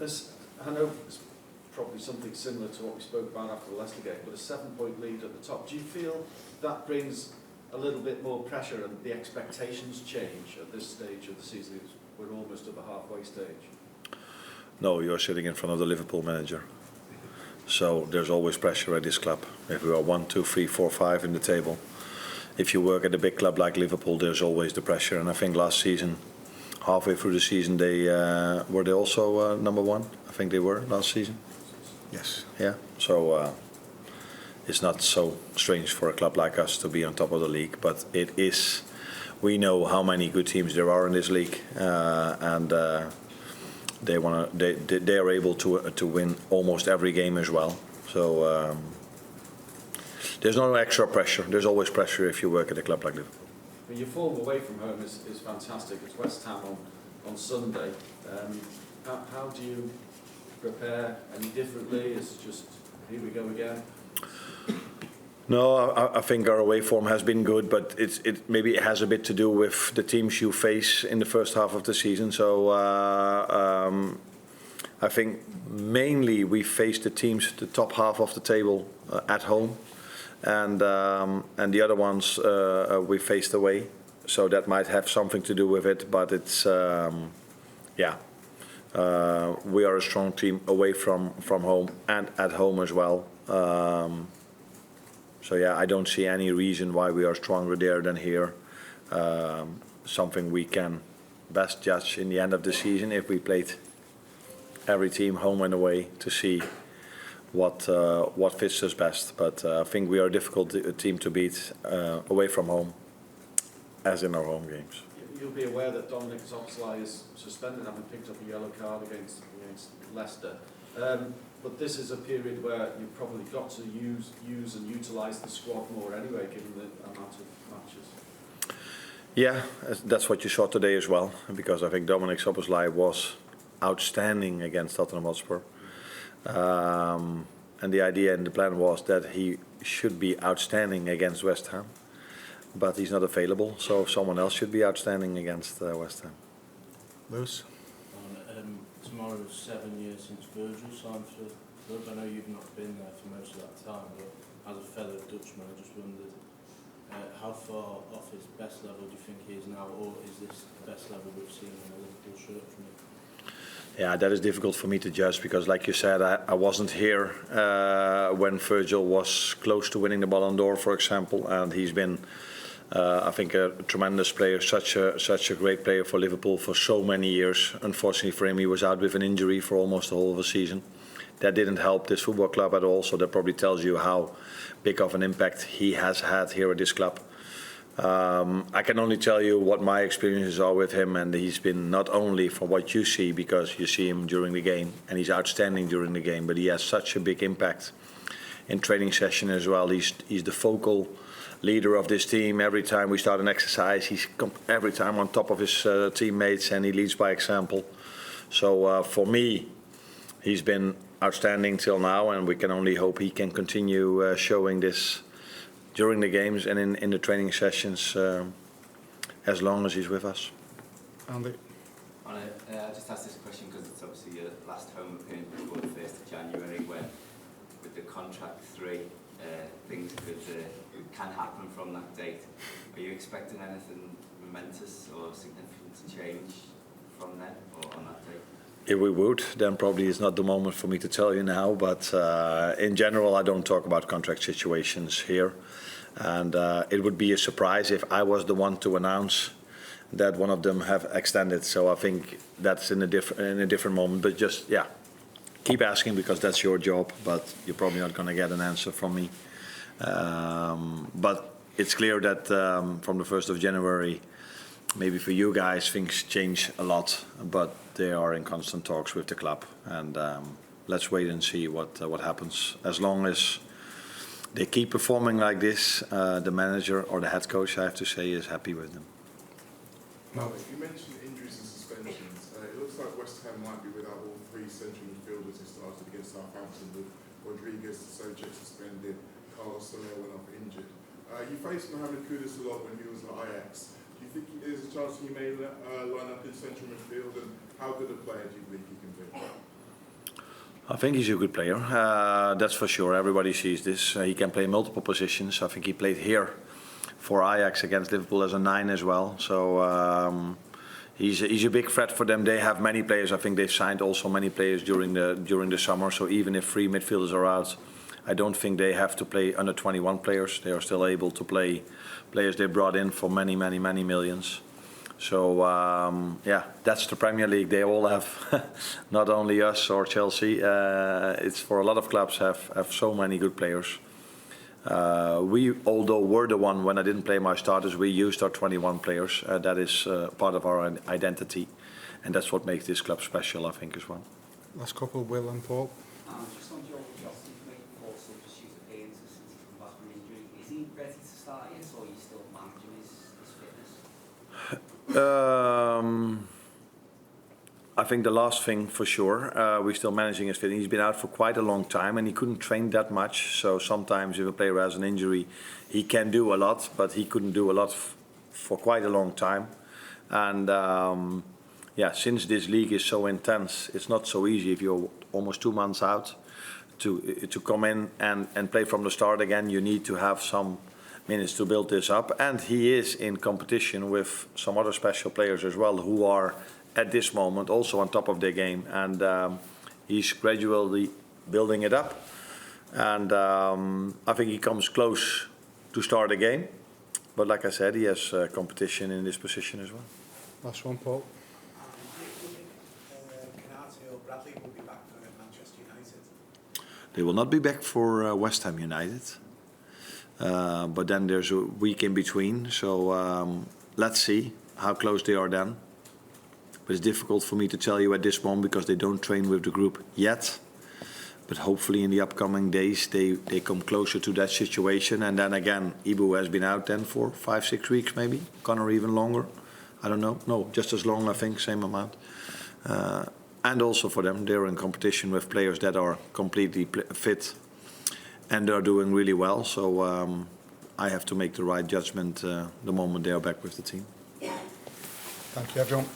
I know it's probably something similar to what we spoke about after the Leicester game, but a 7-point lead at the top. Do you feel that brings a little bit more pressure and the expectations change at this stage of the season? We're almost at the halfway stage. No, you're sitting in front of the Liverpool manager. So there's always pressure at this club. If we are 1, 2, 3, 4, 5 in the table, if you work at a big club like Liverpool, there's always the pressure. And I think last season, halfway through the season, were they also number 1? I think they were last season. Yes. Yeah. So it's not so strange for a club like us to be on top of the league, but it is. We know how many good teams there are in this league, and they are able to win almost every game as well. So there's no extra pressure. There's always pressure if you work at a club like Liverpool. Your form away from home is fantastic. It's West Ham on Sunday. How do you prepare any differently? It's just here we go again. No, I think our away form has been good, but maybe it has a bit to do with the teams you face in the first half of the season. So I think mainly we faced the teams the top half of the table at home, and the other ones we faced away. So that might have something to do with it, but it's we are a strong team away from home and at home as well. So yeah, I don't see any reason why we are stronger there than here. Something we can best judge in the end of the season if we played every team home and away to see what fits us best. But I think we are a difficult team to beat away from home, as in our home games. You'll be aware that Dominic Szoboszlai is suspended, having picked up a yellow card against Leicester. But this is a period where you've probably got to use and utilise the squad more anyway, given the amount of matches. Yeah, that's what you saw today as well, because I think Dominic Szoboszlai was outstanding against Tottenham Hotspur. And the idea and the plan was that he should be outstanding against West Ham, but he's not available, so someone else should be outstanding against West Ham. Lewis? Tomorrow's 7 years since Virgil signed for the club. I know you've not been there for most of that time, but as a fellow Dutchman, I just wondered how far off his best level do you think he is now, or is this the best level we've seen in a Liverpool shirt from him? Yeah, that is difficult for me to judge because, like you said, I wasn't here when Virgil was close to winning the Ballon d'Or, for example, and he's been, I think, a tremendous player, such a great player for Liverpool for so many years. Unfortunately for him, he was out with an injury for almost the whole of the season. That didn't help this football club at all, so that probably tells you how big of an impact he has had here at this club. I can only tell you what my experiences are with him, and he's been not only for what you see, because you see him during the game, and he's outstanding during the game, but he has such a big impact in training session as well. He's the focal leader of this team. Every time we start an exercise, he's every time on top of his teammates, and he leads by example. So for me, he's been outstanding till now, and we can only hope he can continue showing this during the games and in the training sessions as long as he's with us. Andy? I just asked this question because it's obviously your last home appearance before the 1st of January, when with the contract 3, things can happen from that date. Are you expecting anything momentous or significant to change from then or on that date? If we would, then probably it's not the moment for me to tell you now, but in general I don't talk about contract situations here, and it would be a surprise if I was the one to announce that one of them have extended. So I think that's in a different moment, but just keep asking because that's your job, but you're probably not going to get an answer from me. But it's clear that from the 1st of January, maybe for you guys things change a lot, but they are in constant talks with the club, and let's wait and see what happens. As long as they keep performing like this, the manager or the head coach, I have to say, is happy with them. Mark? You mentioned injuries and suspensions. It looks like West Ham might be without all 3 central midfielders who started against Southampton, with Rodriguez, Sojek suspended, Carlos Soler went off injured. You faced Mohamed Kudus a lot when he was at Ajax. Do you think there's a chance he may line up in central midfield, and how good a player do you believe he can be? I think he's a good player. That's for sure. Everybody sees this. He can play multiple positions. I think he played here for Ajax against Liverpool as a 9 as well. So he's a big threat for them. They have many players. I think they've signed also many players during the summer. So even if 3 midfielders are out, I don't think they have to play under 21 players. They are still able to play players they brought in for many millions. So yeah, that's the Premier League. They all have, not only us or Chelsea. It's for a lot of clubs have so many good players. We, although were the one when I didn't play my starters, we used our 21 players. That is part of our identity, and that's what makes this club special, I think, as well. Last couple, Will and Paul. Just on Joel Johnson to make 4 substitute appearances since he's come back from injury. Is he ready to start yet, or are you still managing his fitness? I think the last thing for sure, we're still managing his fitness. He's been out for quite a long time and he couldn't train that much. So sometimes if a player has an injury, he can do a lot, but he couldn't do a lot for quite a long time. And yeah, since this league is so intense, it's not so easy if you're almost 2 months out to come in and play from the start again. You need to have some minutes to build this up. And he is in competition with some other special players as well who are at this moment also on top of their game, and he's gradually building it up, and I think he comes close to start a game, but like I said, he has competition in this position as well. Last one, Paul. Canate or Bradley will be back for Manchester United. They will not be back for West Ham United, but then there's a week in between, so let's see how close they are then. But it's difficult for me to tell you at this moment because they don't train with the group yet. But hopefully in the upcoming days they come closer to that situation. And then again, Ibu has been out then for 5-6 weeks maybe. Connor even longer. I don't know. No, just as long, I think, same amount. And also for them, they're in competition with players that are completely fit and they're doing really well. So I have to make the right judgment the moment they are back with the team. Thank you, everyone.